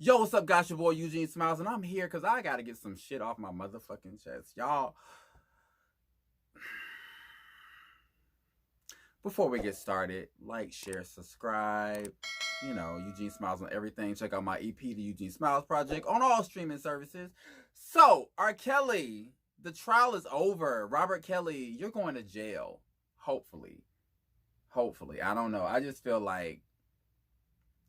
Yo, what's up, guys? Your boy Eugene Smilez, and I'm here because I gotta get some shit off my motherfucking chest. Y'all, before we get started, like, share, subscribe. You know, Eugene Smilez on everything. Check out my EP, The Eugene Smilez Project, on all streaming services. So, RKelly, the trial is over. Robert Kelly, you're going to jail. Hopefully. Hopefully. I don't know. I just feel like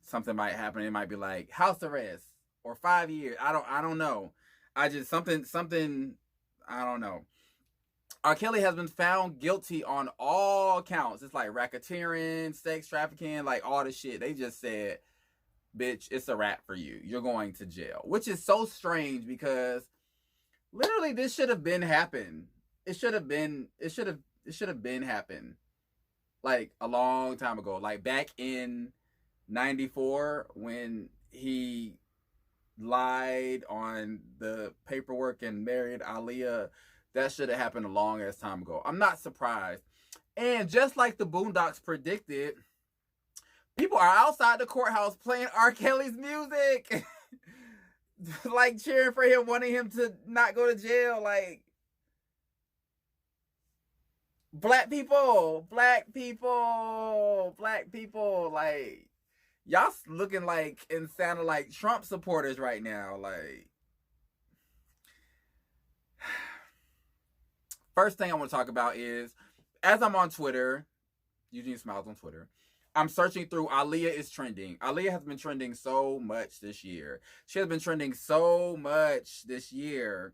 something might happen. It might be like house arrest or 5 years. I don't know. I just something I don't know. RKelly has been found guilty on all counts. It's like racketeering, sex trafficking, like all the shit. They just said, bitch, it's a wrap for you. You're going to jail. Which is so strange because literally this should have been happened. It should have been happened like a long time ago. Like back in 94 when he lied on the paperwork and married Aaliyah. That should have happened a long ass time ago. I'm not surprised. And just like the Boondocks predicted, people are outside the courthouse playing RKelly's music. Like cheering for him, wanting him to not go to jail. Like, black people, like, y'all looking like and sounding like Trump supporters right now. Like, first thing I want to talk about is, as I'm on Twitter, Eugene Smilez on Twitter, I'm searching through Aaliyah is trending. Aaliyah has been trending so much this year. She has been trending so much this year.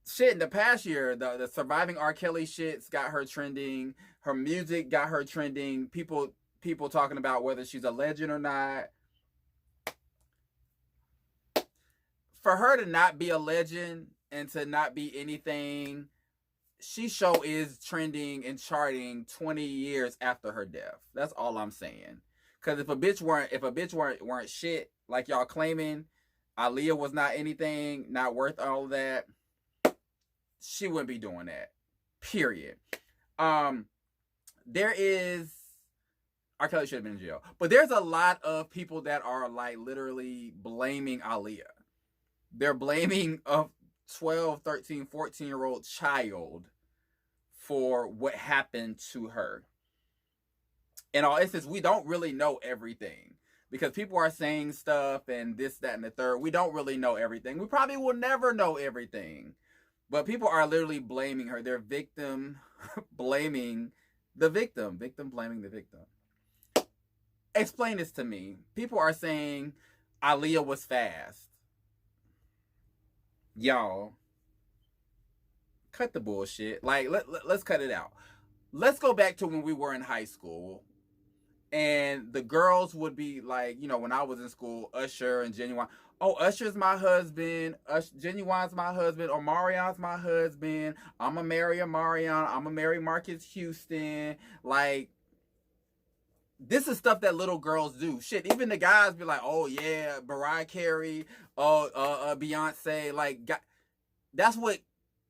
Shit, in the past year, the surviving RKelly shits got her trending. Her music got her trending. People talking about whether she's a legend or not. For her to not be a legend and to not be anything, she show is trending and charting 20 years after her death. That's all I'm saying. Because if a bitch weren't shit like y'all claiming, Aaliyah was not anything, not worth all of that, she wouldn't be doing that. Period. There is RKelly should have been in jail. But there's a lot of people that are like literally blaming Aaliyah. They're blaming a 12, 13, 14-year-old child for what happened to her. In all instances, we don't really know everything. Because people are saying stuff and this, that, and the third. We don't really know everything. We probably will never know everything. But people are literally blaming her. They're victim blaming the victim. Victim blaming the victim. Explain this to me. People are saying Aaliyah was fast. Y'all, cut the bullshit. Like, let's cut it out. Let's go back to when we were in high school. And the girls would be like, you know, when I was in school, Usher and Genuine. Oh, Usher's my husband. Genuine's my husband. Omarion's my husband. I'm going to marry Omarion. I'm going to marry Marcus Houston. Like, this is stuff that little girls do. Shit, even the guys be like, oh, yeah, Mariah Carey, Beyonce. Like, that's what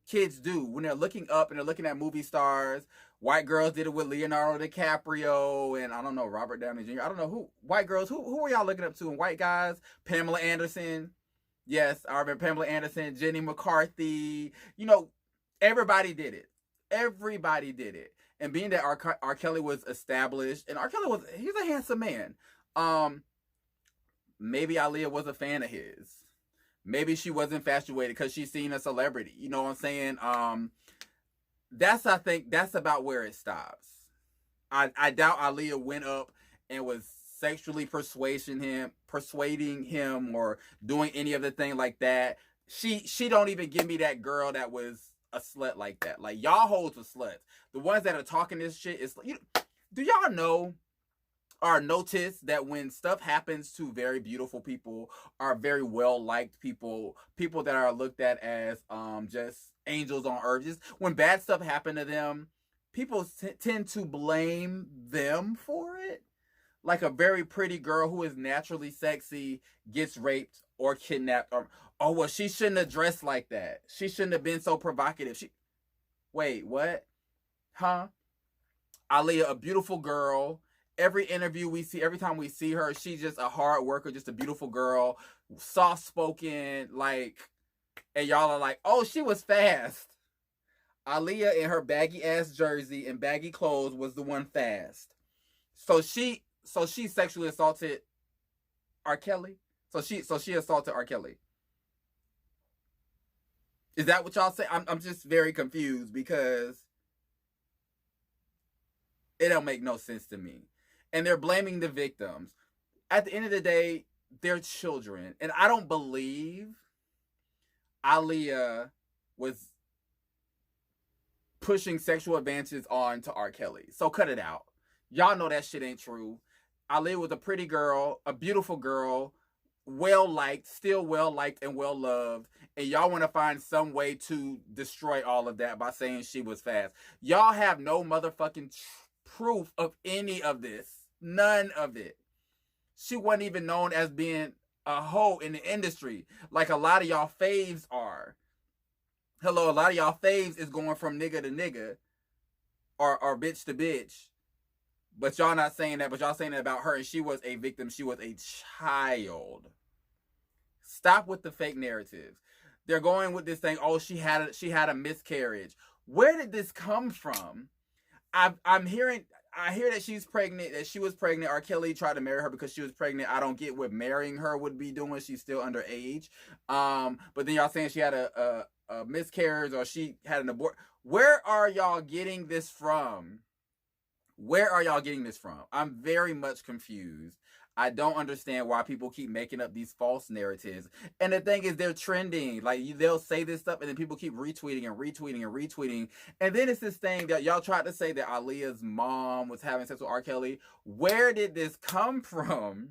kids do when they're looking up and they're looking at movie stars. White girls did it with Leonardo DiCaprio and I don't know, Robert Downey Jr. I don't know who. White girls, who are y'all looking up to? And white guys, Pamela Anderson. Yes, I remember Pamela Anderson, Jenny McCarthy. You know, everybody did it. Everybody did it. And being that RKelly was established, and RKelly he's a handsome man. Maybe Aaliyah was a fan of his. Maybe she was infatuated because she's seen a celebrity. You know what I'm saying? I think that's about where it stops. I doubt Aaliyah went up and was sexually persuading him or doing any other thing like that. She don't even give me that girl that was a slut like that. Like, y'all hoes are sluts. The ones that are talking this shit is, do y'all know or notice that when stuff happens to very beautiful people or very well-liked people that are looked at as just angels on earth, just when bad stuff happen to them, people tend to blame them for it. Like a very pretty girl who is naturally sexy gets raped or kidnapped, or, oh, well, she shouldn't have dressed like that. She shouldn't have been so provocative. Wait, what? Huh? Aaliyah, a beautiful girl, every interview we see, every time we see her, she's just a hard worker, just a beautiful girl, soft spoken, like, and y'all are like, oh, she was fast. Aaliyah in her baggy ass jersey and baggy clothes was the one fast. So she sexually assaulted RKelly. So she assaulted RKelly. Is that what y'all say? I'm just very confused because it don't make no sense to me. And they're blaming the victims. At the end of the day, they're children. And I don't believe Aaliyah was pushing sexual advances on to RKelly. So cut it out. Y'all know that shit ain't true. Aaliyah was a pretty girl, a beautiful girl, well liked, still well liked and well loved. And y'all want to find some way to destroy all of that by saying she was fast. Y'all have no motherfucking proof of any of this. None of it. She wasn't even known as being a hoe in the industry like a lot of y'all faves are. Hello, a lot of y'all faves is going from nigga to nigga or bitch to bitch. But y'all not saying that, but y'all saying that about her, and she was a victim. She was a child. Stop with the fake narratives. They're going with this thing, oh, she had a miscarriage. Where did this come from? I hear that she's pregnant, that she was pregnant. RKelly tried to marry her because she was pregnant. I don't get what marrying her would be doing. She's still underage. But then y'all saying she had a miscarriage or she had an abort. Where are y'all getting this from? Where are y'all getting this from? I'm very much confused. I don't understand why people keep making up these false narratives. And the thing is, they're trending. Like, they'll say this stuff, and then people keep retweeting and retweeting and retweeting. And then it's this thing that y'all tried to say that Aaliyah's mom was having sex with RKelly. Where did this come from?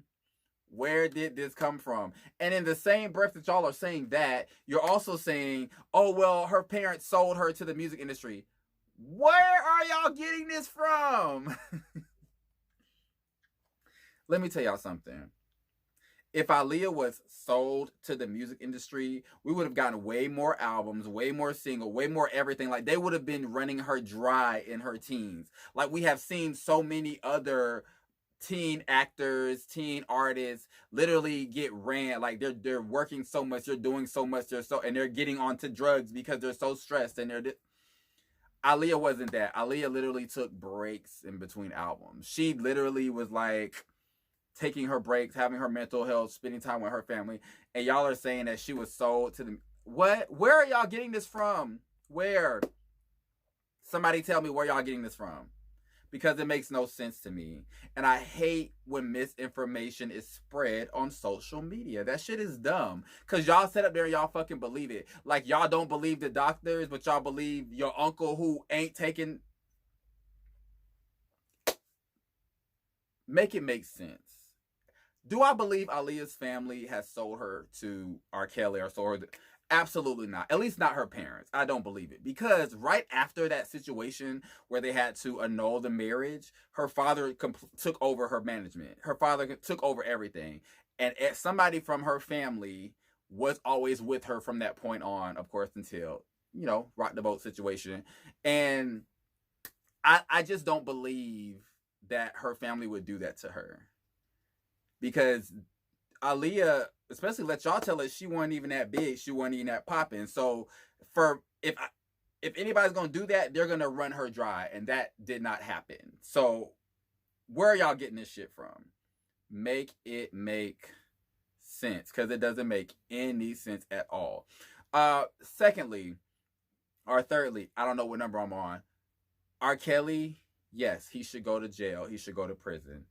Where did this come from? And in the same breath that y'all are saying that, you're also saying, oh, well, her parents sold her to the music industry. Where are y'all getting this from? Let me tell y'all something. If Aaliyah was sold to the music industry, we would have gotten way more albums, way more singles, way more everything. Like, they would have been running her dry in her teens. Like, we have seen so many other teen actors, teen artists literally get ran. Like, they're working so much, they're doing so much, and they're getting onto drugs because they're so stressed, and Aaliyah wasn't that. Aaliyah literally took breaks in between albums. She literally was like taking her breaks, having her mental health, spending time with her family. And y'all are saying that she was sold to the... What? Where are y'all getting this from? Where? Somebody tell me where y'all getting this from. Because it makes no sense to me. And I hate when misinformation is spread on social media. That shit is dumb. Because y'all sit up there and y'all fucking believe it. Like, y'all don't believe the doctors, but y'all believe your uncle who ain't taking... Make it make sense. Do I believe Aaliyah's family has sold her to RKelly or sold her? Absolutely not. At least not her parents. I don't believe it. Because right after that situation where they had to annul the marriage, her father took over her management. Her father took over everything. And somebody from her family was always with her from that point on, of course, until, rock the boat situation. And I just don't believe that her family would do that to her. Because Aaliyah, especially let y'all tell us, she wasn't even that big. She wasn't even that popping. So if anybody's going to do that, they're going to run her dry. And that did not happen. So where are y'all getting this shit from? Make it make sense. Because it doesn't make any sense at all. Thirdly, I don't know what number I'm on. RKelly, yes, he should go to jail. He should go to prison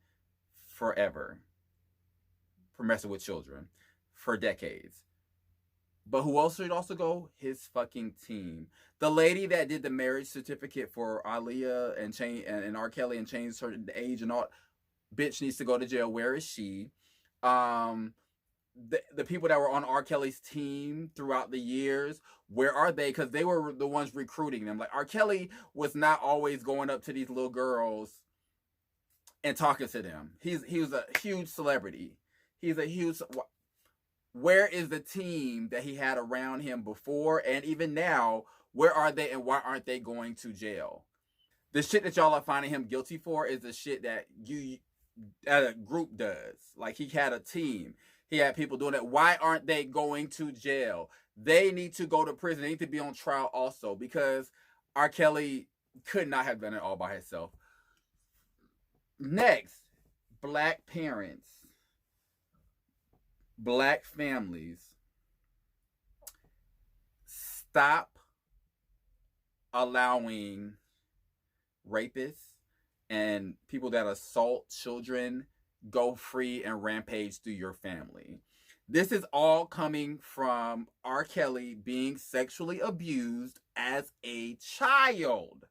forever. For messing with children for decades. But who else should also go? His fucking team. The lady that did the marriage certificate for Aaliyah and RKelly and changed her age and all, bitch needs to go to jail. Where is she? The people that were on RKelly's team throughout the years, where are they? Because they were the ones recruiting them. Like, RKelly was not always going up to these little girls and talking to them. He was a huge celebrity. He's a huge... Where is the team that he had around him before and even now? Where are they and why aren't they going to jail? The shit that y'all are finding him guilty for is the shit that you a group does. Like, he had a team. He had people doing it. Why aren't they going to jail? They need to go to prison. They need to be on trial also, because R. Kelly could not have done it all by himself. Next, black parents, black families, stop allowing rapists and people that assault children go free and rampage through your family. This is all coming from R. Kelly being sexually abused as a child.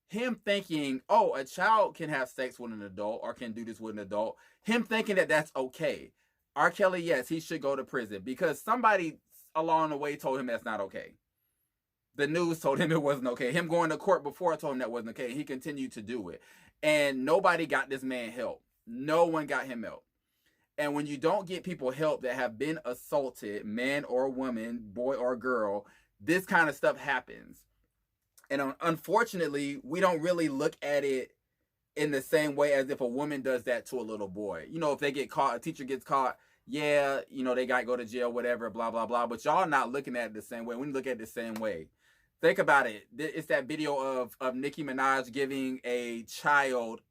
Him thinking, oh, a child can have sex with an adult or can do this with an adult. Him thinking that that's okay. R. Kelly, yes, he should go to prison because somebody along the way told him that's not okay. The news told him it wasn't okay. Him going to court before told him that wasn't okay. He continued to do it. And nobody got this man help. No one got him help. And when you don't get people help that have been assaulted, man or woman, boy or girl, this kind of stuff happens. And unfortunately, we don't really look at it in the same way as if a woman does that to a little boy. You know, if they get caught, a teacher gets caught, yeah, you know, they got to go to jail, whatever, blah, blah, blah. But y'all not looking at it the same way. We look at it the same way. Think about it. It's that video of Nicki Minaj giving a child,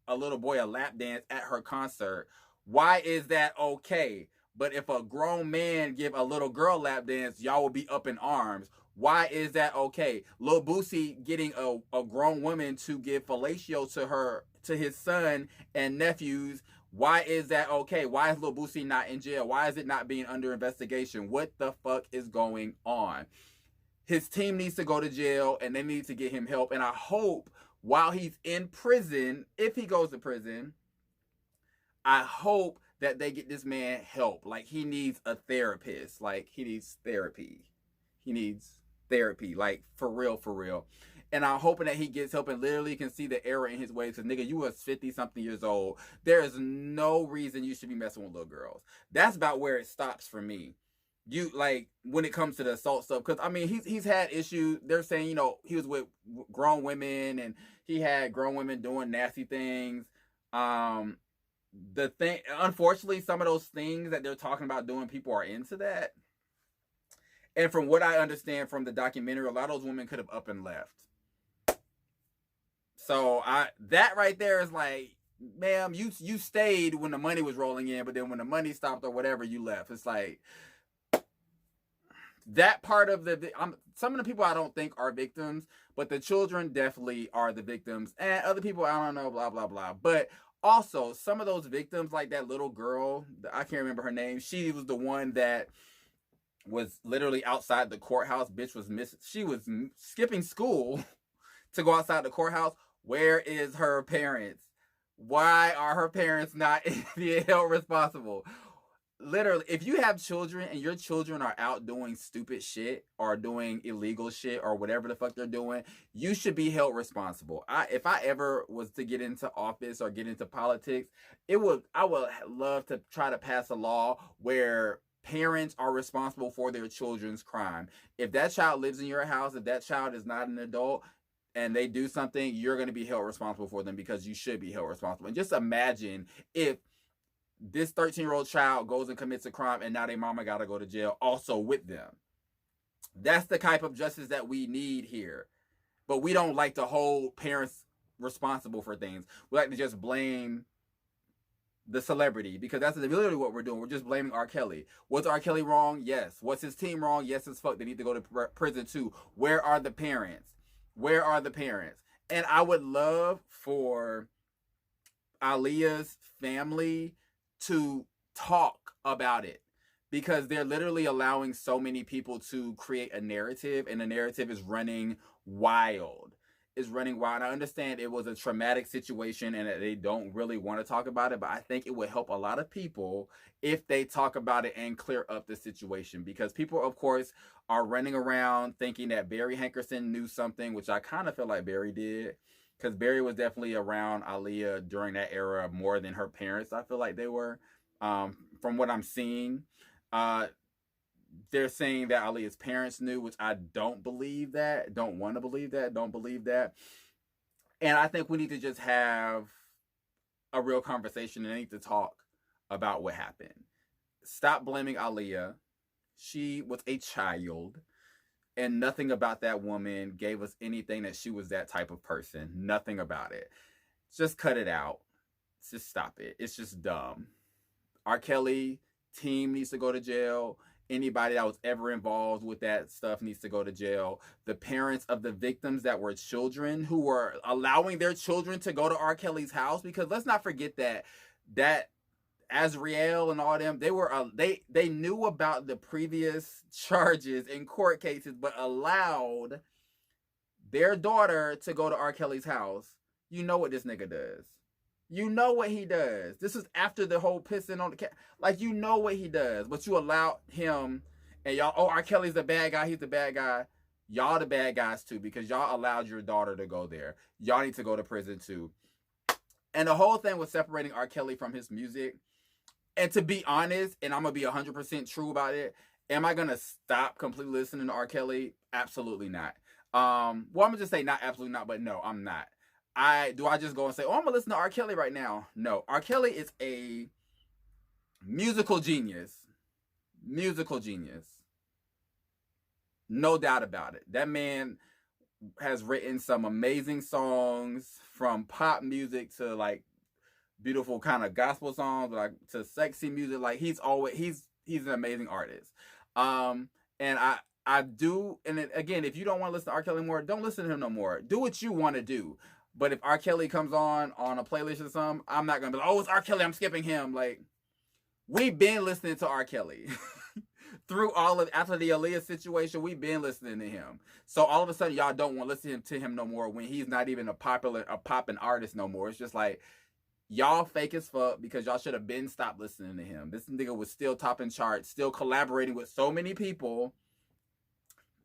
a little boy, a lap dance at her concert. Why is that okay? But if a grown man give a little girl lap dance, y'all will be up in arms. Why is that okay? Lil Boosie getting a grown woman to give fellatio to his son and nephews. Why is that okay? Why is Lil Boosie not in jail? Why is it not being under investigation? What the fuck is going on? His team needs to go to jail and they need to get him help. And I hope while he's in prison, if he goes to prison, I hope that they get this man help. Like, he needs a therapist. Like, he needs therapy. He needs therapy. Like, for real, for real. And I'm hoping that he gets help and literally can see the error in his ways. Because, nigga, you was 50-something years old. There is no reason you should be messing with little girls. That's about where it stops for me. You, like, when it comes to the assault stuff. Because, I mean, he's had issues. They're saying, you know, he was with grown women. And he had grown women doing nasty things. The thing, unfortunately, some of those things that they're talking about doing, people are into that. And from what I understand from the documentary, a lot of those women could have up and left. So that right there is like, ma'am, you stayed when the money was rolling in, but then when the money stopped or whatever, you left. It's like that part of some of the people I don't think are victims, but the children definitely are the victims, and other people I don't know, blah blah blah. But also, some of those victims, like that little girl, I can't remember her name. She was the one that was literally outside the courthouse. Bitch was missing. She was skipping school to go outside the courthouse. Where is her parents? Why are her parents not being held responsible? Literally, if you have children and your children are out doing stupid shit or doing illegal shit or whatever the fuck they're doing, you should be held responsible. If I ever was to get into office or get into politics, I would love to try to pass a law where parents are responsible for their children's crime. If that child lives in your house, if that child is not an adult and they do something, you're going to be held responsible for them because you should be held responsible. And just imagine if this 13-year-old child goes and commits a crime and now their mama got to go to jail also with them. That's the type of justice that we need here. But we don't like to hold parents responsible for things. We like to just blame the celebrity, because that's literally what we're doing. We're just blaming R. Kelly. Was R. Kelly wrong? Yes. Was his team wrong? Yes as fuck. They need to go to prison too. Where are the parents? Where are the parents? And I would love for Aaliyah's family to talk about it, because they're literally allowing so many people to create a narrative, and the narrative is running wild. Is running wild. And I understand it was a traumatic situation and that they don't really want to talk about it, but I think it would help a lot of people if they talk about it and clear up the situation, because people, of course, are running around thinking that Barry Hankerson knew something, which I kind of feel like Barry did, because Barry was definitely around Aaliyah during that era more than her parents. I feel like they were, from what I'm seeing. They're saying that Aaliyah's parents knew, which I don't believe that. Don't want to believe that. Don't believe that. And I think we need to just have a real conversation and I need to talk about what happened. Stop blaming Aaliyah. She was a child, and nothing about that woman gave us anything that she was that type of person. Nothing about it. Just cut it out. Just stop it. It's just dumb. RKelly team needs to go to jail. Anybody that was ever involved with that stuff needs to go to jail. The parents of the victims that were children who were allowing their children to go to RKelly's house, because let's not forget that Azriel and all them, they knew about the previous charges in court cases, but allowed their daughter to go to RKelly's house. You know what this nigga does. You know what he does. This is after the whole pissing on the cat. Like, you know what he does, but you allow him, and y'all, oh, RKelly's the bad guy, he's the bad guy. Y'all the bad guys too, because y'all allowed your daughter to go there. Y'all need to go to prison too. And the whole thing was separating RKelly from his music. And to be honest, and I'm going to be 100% true about it, am I going to stop completely listening to RKelly? Absolutely not. Well, I'm going to just say not absolutely not, but no, I'm not. Do I just go and say, oh, I'm going to listen to RKelly right now? No. RKelly is a musical genius. Musical genius. No doubt about it. That man has written some amazing songs, from pop music to like beautiful kind of gospel songs, like to sexy music. Like, he's an amazing artist. And I do, and again, if you don't want to listen to RKelly anymore, don't listen to him no more. Do what you want to do. But if RKelly comes on a playlist or something, I'm not gonna be like, oh, it's RKelly, I'm skipping him. Like, we've been listening to RKelly through all of, after the Aaliyah situation, we've been listening to him. So all of a sudden, y'all don't want to listen to him no more when he's not even a popping artist no more. It's just like, y'all fake as fuck, because y'all should have been stopped listening to him. This nigga was still topping charts, still collaborating with so many people.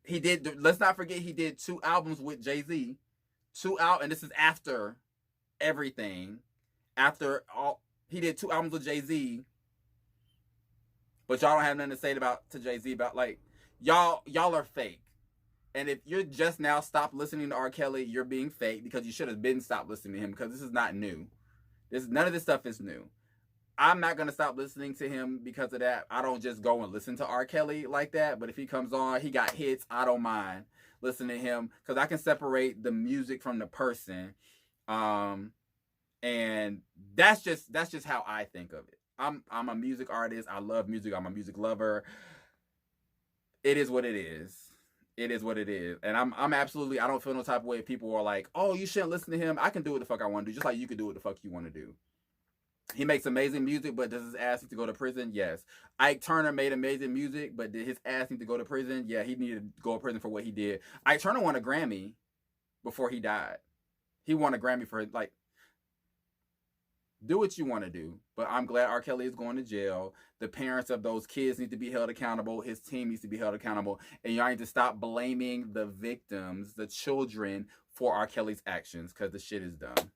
Let's not forget, he did 2 albums with Jay-Z. 2 out, and this is after everything. After all, he did 2 albums with Jay-Z, but y'all don't have nothing to say to Jay-Z about, like, y'all are fake. And if you're just now stopped listening to RKelly, you're being fake, because you should have been stopped listening to him, because this is not new. None of this stuff is new. I'm not going to stop listening to him because of that. I don't just go and listen to RKelly like that, but if he comes on, he got hits, I don't mind listening to him, because I can separate the music from the person. And that's just how I think of it. I'm a music artist. I love music. I'm a music lover. It is what it is. It is what it is. And I'm absolutely, I don't feel no type of way if people are like, oh, you shouldn't listen to him. I can do what the fuck I want to do, just like you can do what the fuck you want to do. He makes amazing music, but does his ass need to go to prison? Yes. Ike Turner made amazing music, but did his ass need to go to prison? Yeah, he needed to go to prison for what he did. Ike Turner won a Grammy before he died. He won a Grammy for, like, do what you want to do. But I'm glad RKelly is going to jail. The parents of those kids need to be held accountable. His team needs to be held accountable. And y'all need to stop blaming the victims, the children, for RKelly's actions, because the shit is dumb.